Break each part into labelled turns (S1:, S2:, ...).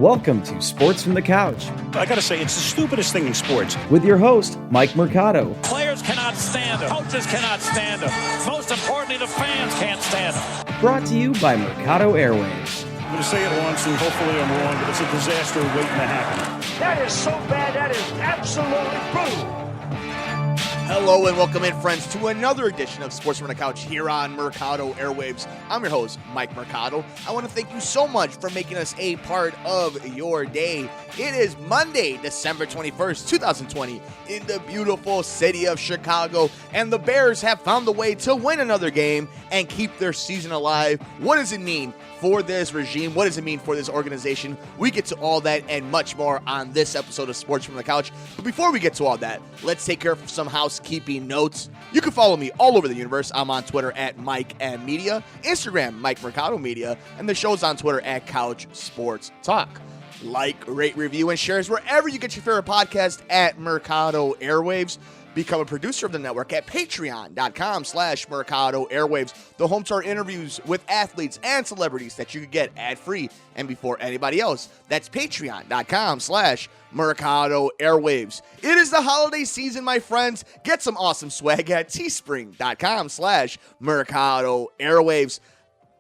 S1: Welcome to Sports from the Couch.
S2: I gotta say, it's the stupidest thing in sports.
S1: With your host, Mike Mercado.
S3: Players cannot stand him. Coaches cannot stand him. Most importantly, the fans can't stand him.
S1: Brought to you by Mercado Airwaves.
S2: I'm gonna say it once, and hopefully I'm wrong, but it's a disaster waiting to happen.
S4: That is so bad, that is absolutely brutal.
S5: Hello and welcome in, friends, to another edition of Sports from the Couch here on Mercado Airwaves. I'm your host, Mike Mercado. I want to thank you so much for making us a part of your day. It is Monday, December 21st, 2020, in the beautiful city of Chicago, and the Bears have found a way to win another game and keep their season alive. What does it mean for this regime? What does it mean for this organization? We get to all that and much more on this episode of Sports from the Couch. But before we get to all that, let's take care of some housekeeping notes. You can follow me all over the universe. I'm on Twitter at Mike M Media, Instagram Mike Mercado Media, and the show's on Twitter at Couch Sports Talk. Like, rate, review, and shares wherever you get your favorite podcast at Mercado Airwaves. Become a producer of the network at patreon.com/Mercado Airwaves, the home to our interviews with athletes and celebrities that you can get ad-free and before anybody else. That's patreon.com/Mercado Airwaves. It is the holiday season, my friends. Get some awesome swag at teespring.com/Mercado Airwaves.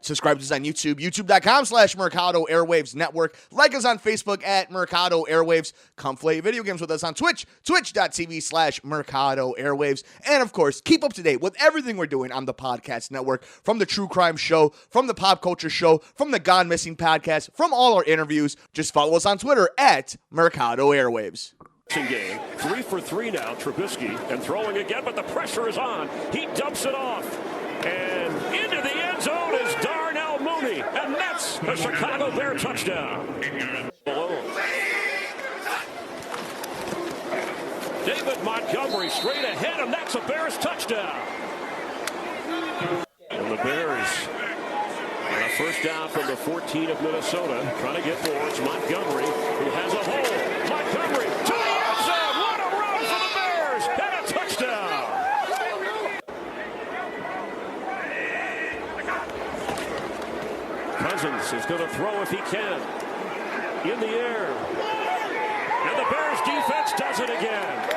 S5: Subscribe to us on YouTube, youtube.com/Mercado Airwaves Network. Like us on Facebook at Mercado Airwaves. Come play video games with us on Twitch, twitch.tv/Mercado Airwaves. And of course, keep up to date with everything we're doing on the podcast network, from the True Crime Show, from the Pop Culture Show, from the Gone Missing podcast, from all our interviews. Just follow us on Twitter at Mercado Airwaves.
S6: Game 3 for 3 now, Trubisky, and throwing again, but the pressure is on. He dumps it off, and into the end zone is Darnell Mooney, and that's a Chicago Bear touchdown. David Montgomery straight ahead, and that's a Bears touchdown. And the Bears on a first down from the 14 of Minnesota, trying to get more. It's Montgomery who has a hole. Montgomery to the end zone. What a run for the Bears, and a touchdown. Cousins is going to throw if he can. In the air. And the Bears defense does it again.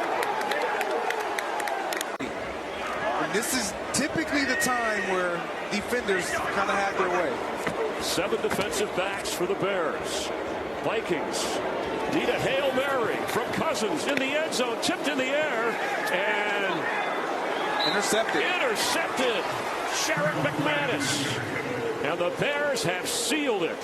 S7: And this is typically the time where defenders kind of have their way.
S6: 7 defensive backs for the Bears. Vikings need a Hail Mary from Cousins in the end zone. Tipped in the air. And
S7: intercepted.
S6: Sherrick McManus. And the Bears have sealed it.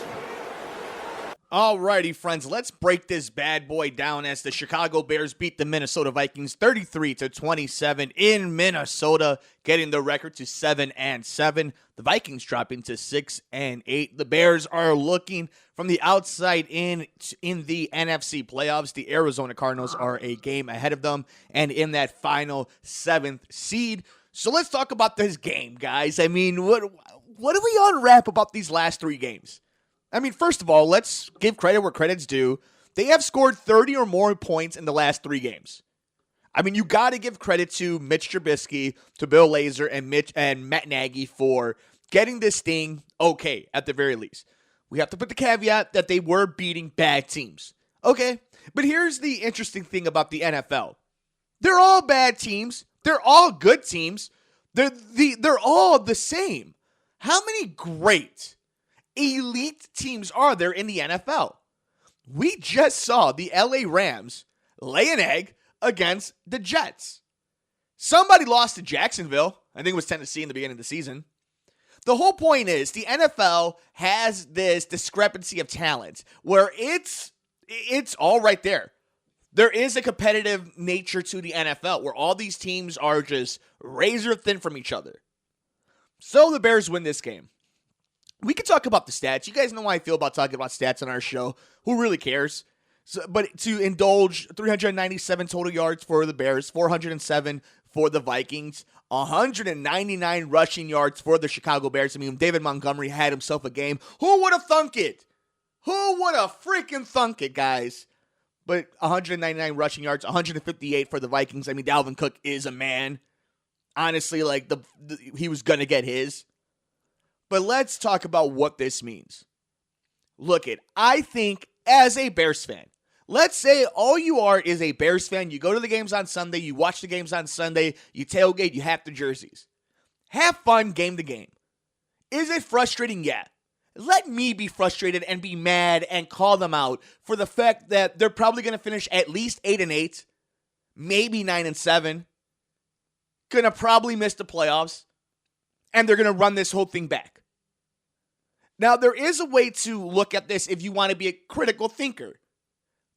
S5: Alrighty, friends, let's break this bad boy down as the Chicago Bears beat the Minnesota Vikings 33-27 in Minnesota, getting the record to 7-7. The Vikings dropping to 6-8. The Bears are looking from the outside in the NFC playoffs. The Arizona Cardinals are a game ahead of them and in that final 7th seed. So let's talk about this game, guys. I mean, what do we unwrap about these last 3 games? I mean, first of all, let's give credit where credit's due. They have scored 30 or more points in the last 3 games. I mean, you got to give credit to Mitch Trubisky, to Bill Lazor, and Matt Nagy for getting this thing okay, at the very least. We have to put the caveat that they were beating bad teams. Okay, but here's the interesting thing about the NFL. They're all bad teams. They're all good teams. They're all the same. How many great elite teams are there in the NFL? We just saw the LA Rams lay an egg against the Jets. Somebody lost to Jacksonville. I think it was Tennessee in the beginning of the season. The whole point is the NFL has this discrepancy of talent where it's all right there. There is a competitive nature to the NFL where all these teams are just razor thin from each other. So the Bears win this game. We can talk about the stats. You guys know how I feel about talking about stats on our show. Who really cares? But to indulge, 397 total yards for the Bears, 407 for the Vikings, 199 rushing yards for the Chicago Bears. I mean, David Montgomery had himself a game. Who would have thunk it? Who would have freaking thunk it, guys? But 199 rushing yards, 158 for the Vikings. I mean, Dalvin Cook is a man. Honestly, like he was going to get his. But let's talk about what this means. Look, I think as a Bears fan, let's say all you are is a Bears fan. You go to the games on Sunday, you watch the games on Sunday, you tailgate, you have the jerseys. Have fun game to game. Is it frustrating? Yeah. Let me be frustrated and be mad and call them out for the fact that they're probably going to finish at least 8-8, maybe 9-7. Going to probably miss the playoffs, and they're going to run this whole thing back. Now, there is a way to look at this if you want to be a critical thinker.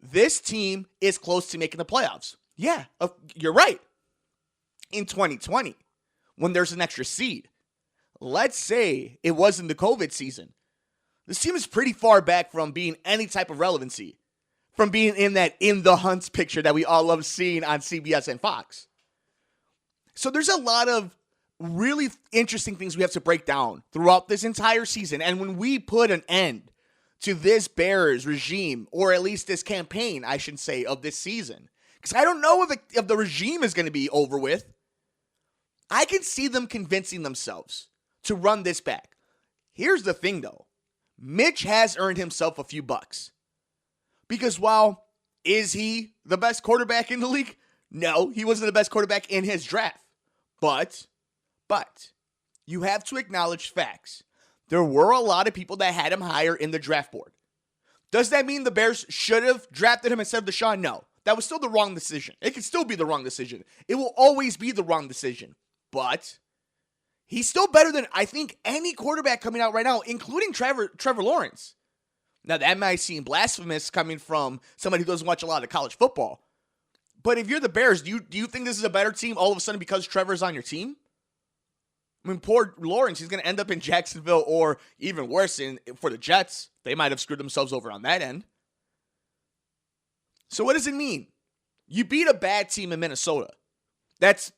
S5: This team is close to making the playoffs. Yeah, you're right. In 2020, when there's an extra seed, let's say it wasn't the COVID season, this team is pretty far back from being any type of relevancy, from being in that in the hunts picture that we all love seeing on CBS and Fox. So there's a lot of really interesting things we have to break down throughout this entire season. And when we put an end to this Bears regime, or at least this campaign, I should say, of this season, because I don't know if the regime is going to be over with, I can see them convincing themselves to run this back. Here's the thing, though. Mitch has earned himself a few bucks. Because while, is he the best quarterback in the league? No, he wasn't the best quarterback in his draft. But, you have to acknowledge facts. There were a lot of people that had him higher in the draft board. Does that mean the Bears should have drafted him instead of Deshaun? No. That was still the wrong decision. It could still be the wrong decision. It will always be the wrong decision. But he's still better than, I think, any quarterback coming out right now, including Trevor Lawrence. Now, that might seem blasphemous coming from somebody who doesn't watch a lot of college football. But if you're the Bears, do you think this is a better team all of a sudden because Trevor's on your team? I mean, poor Lawrence, he's going to end up in Jacksonville, or even worse, for the Jets. They might have screwed themselves over on that end. So what does it mean? You beat a bad team in Minnesota.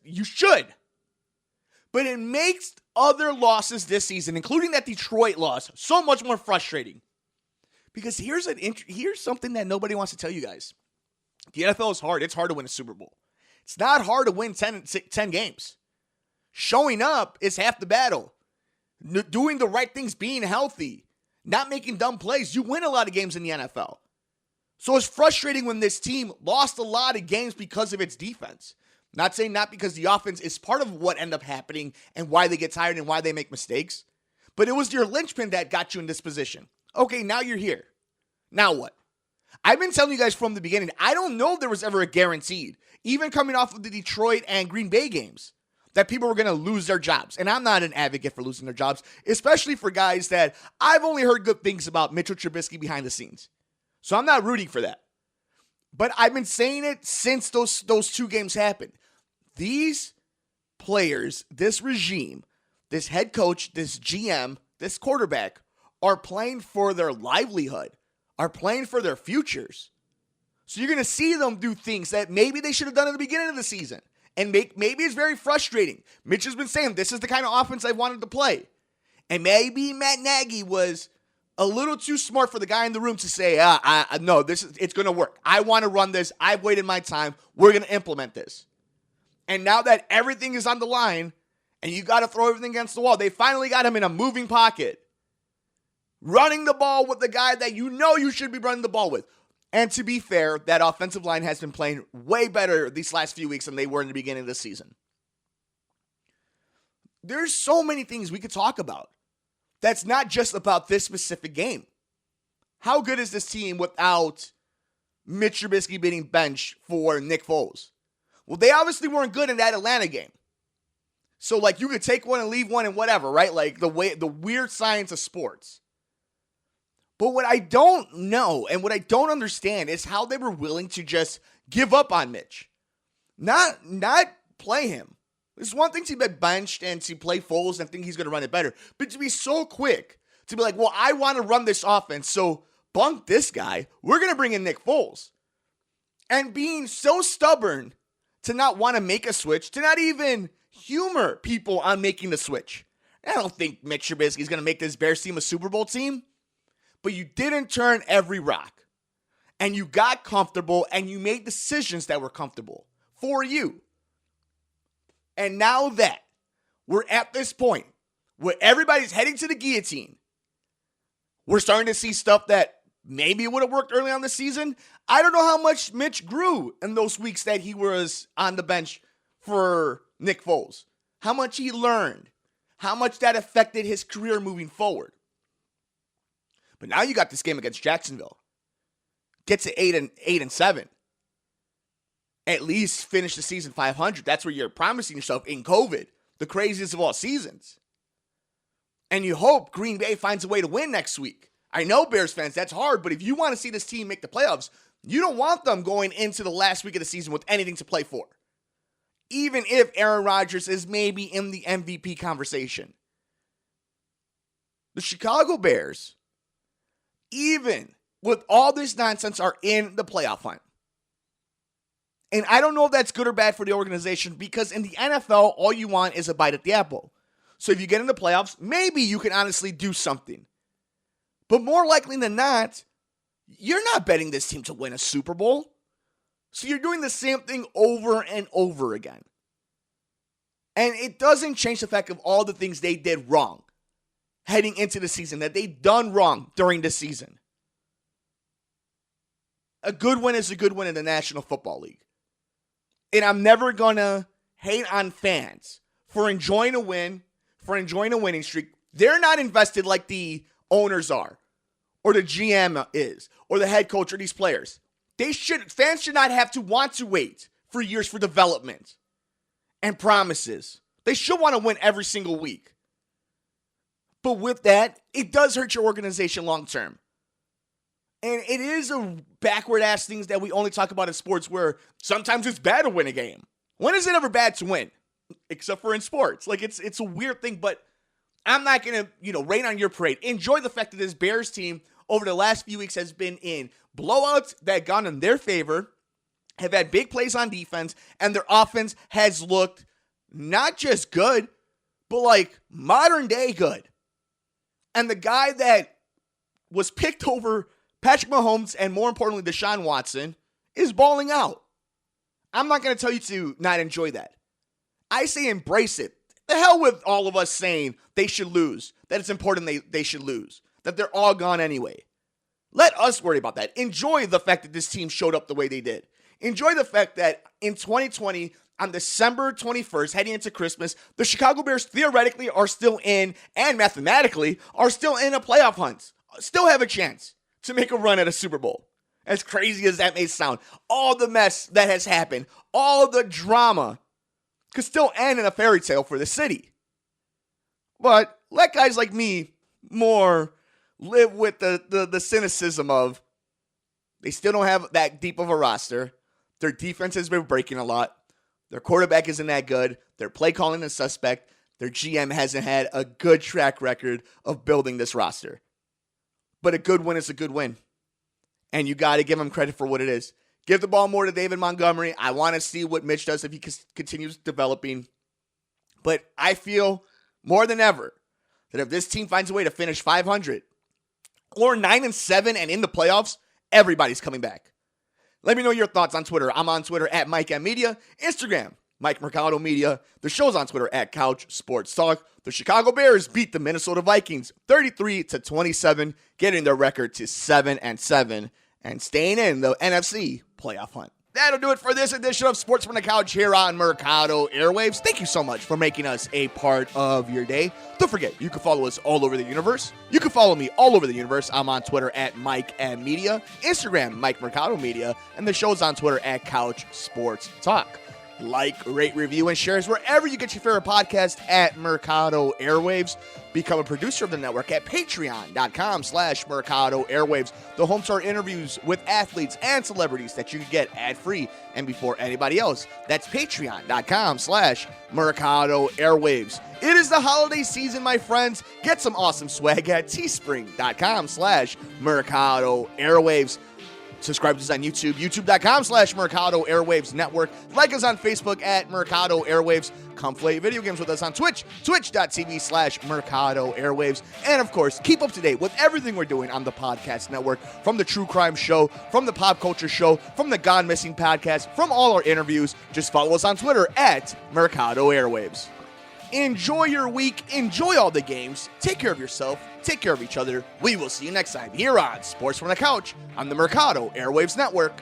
S5: You should. But it makes other losses this season, including that Detroit loss, so much more frustrating. Because here's something that nobody wants to tell you guys. The NFL is hard. It's hard to win a Super Bowl. It's not hard to win 10 games. Showing up is half the battle. Doing the right things, being healthy, not making dumb plays. You win a lot of games in the NFL. So it's frustrating when this team lost a lot of games because of its defense. Not saying not because the offense is part of what ended up happening and why they get tired and why they make mistakes. But it was your linchpin that got you in this position. Okay, now you're here. Now what? I've been telling you guys from the beginning, I don't know if there was ever a guaranteed, even coming off of the Detroit and Green Bay games, that people were going to lose their jobs. And I'm not an advocate for losing their jobs, especially for guys that I've only heard good things about Mitchell Trubisky behind the scenes. So I'm not rooting for that. But I've been saying it since those two games happened. These players, this regime, this head coach, this GM, this quarterback are playing for their livelihood, are playing for their futures. So you're going to see them do things that maybe they should have done at the beginning of the season. And maybe it's very frustrating. Mitch has been saying, this is the kind of offense I wanted to play. And maybe Matt Nagy was a little too smart for the guy in the room to say, no, it's going to work. I want to run this. I've waited my time. We're going to implement this. And now that everything is on the line and you got to throw everything against the wall, they finally got him in a moving pocket, running the ball with the guy that you know you should be running the ball with. And to be fair, that offensive line has been playing way better these last few weeks than they were in the beginning of the season. There's so many things we could talk about. That's not just about this specific game. How good is this team without Mitch Trubisky being benched for Nick Foles? Well, they obviously weren't good in that Atlanta game. So, you could take one and leave one and whatever, right? The weird science of sports. But what I don't know and what I don't understand is how they were willing to just give up on Mitch. Not play him. It's one thing to be benched and to play Foles and think he's going to run it better. But to be so quick to be like, well, I want to run this offense, so bunk this guy. We're going to bring in Nick Foles. And being so stubborn to not want to make a switch, to not even humor people on making the switch. I don't think Mitch Trubisky is going to make this Bears team a Super Bowl team. But you didn't turn every rock. And you got comfortable and you made decisions that were comfortable for you. And now that we're at this point where everybody's heading to the guillotine, we're starting to see stuff that maybe it would have worked early on the season. I don't know how much Mitch grew in those weeks that he was on the bench for Nick Foles. How much he learned. How much that affected his career moving forward. But now you got this game against Jacksonville. Get to 8-7. At least finish the season 500. That's where you're promising yourself in COVID. The craziest of all seasons. And you hope Green Bay finds a way to win next week. I know, Bears fans, that's hard, but if you want to see this team make the playoffs, you don't want them going into the last week of the season with anything to play for. Even if Aaron Rodgers is maybe in the MVP conversation. The Chicago Bears, even with all this nonsense, are in the playoff hunt. And I don't know if that's good or bad for the organization, because in the NFL, all you want is a bite at the apple. So if you get in the playoffs, maybe you can honestly do something. But more likely than not, you're not betting this team to win a Super Bowl. So you're doing the same thing over and over again. And it doesn't change the fact of all the things they did wrong heading into the season, that they've done wrong during the season. A good win is a good win in the National Football League. And I'm never going to hate on fans for enjoying a win, for enjoying a winning streak. They're not invested like the owners are, or the GM is, or the head coach, or these players. Fans should not have to want to wait for years for development and promises. They should want to win every single week. But with that, it does hurt your organization long term. And it is a backward-ass things that we only talk about in sports, where sometimes it's bad to win a game. When is it ever bad to win? Except for in sports. Like, it's a weird thing, but I'm not going to, rain on your parade. Enjoy the fact that this Bears team over the last few weeks has been in blowouts that have gone in their favor, have had big plays on defense, and their offense has looked not just good, but like modern day good. And the guy that was picked over Patrick Mahomes and, more importantly, Deshaun Watson is balling out. I'm not going to tell you to not enjoy that. I say embrace it. The hell with all of us saying they should lose, that it's important they should lose, that they're all gone anyway. Let us worry about that. Enjoy the fact that this team showed up the way they did. Enjoy the fact that in 2020, on December 21st, heading into Christmas, the Chicago Bears theoretically are still in, and mathematically, are still in a playoff hunt. Still have a chance to make a run at a Super Bowl. As crazy as that may sound, all the mess that has happened, all the drama could still end in a fairy tale for the city. But let guys like me more live with the cynicism of they still don't have that deep of a roster. Their defense has been breaking a lot. Their quarterback isn't that good. Their play calling is suspect. Their GM hasn't had a good track record of building this roster. But a good win is a good win. And you got to give him credit for what it is. Give the ball more to David Montgomery. I want to see what Mitch does if he continues developing. But I feel more than ever that if this team finds a way to finish 500 or 9-7 and in the playoffs, everybody's coming back. Let me know your thoughts on Twitter. I'm on Twitter at Mike M Media. Instagram, Mike Mercado Media. The show's on Twitter at Couch Sports Talk. The Chicago Bears beat the Minnesota Vikings 33-27, getting their record to 7-7 and staying in the NFC playoff hunt. That'll do it for this edition of Sports from the Couch here on Mercado Airwaves. Thank you so much for making us a part of your day. Don't forget, you can follow us all over the universe. You can follow me all over the universe. I'm on Twitter at Mike M Media, Instagram, Mike Mercado Media, and the show's on Twitter at Couch Sports Talk. Like, rate, review, and shares wherever you get your favorite podcast at Mercado Airwaves. Become a producer of the network at patreon.com/Mercado Airwaves. The home to our interviews with athletes and celebrities that you can get ad-free and before anybody else. That's patreon.com/Mercado Airwaves. It is the holiday season, my friends. Get some awesome swag at teespring.com/Mercado Airwaves. Subscribe to us on YouTube, youtube.com/Mercado Airwaves Network. Like us on Facebook at Mercado Airwaves. Come play video games with us on Twitch, twitch.tv/Mercado Airwaves. And of course, keep up to date with everything we're doing on the podcast network, from the True Crime Show, from the Pop Culture Show, from the Gone Missing podcast, from all our interviews. Just follow us on Twitter at Mercado Airwaves. Enjoy your week. Enjoy all the games. Take care of yourself. Take care of each other. We will see you next time here on Sports from the Couch on the Mercado Airwaves Network.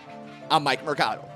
S5: I'm Mike Mercado.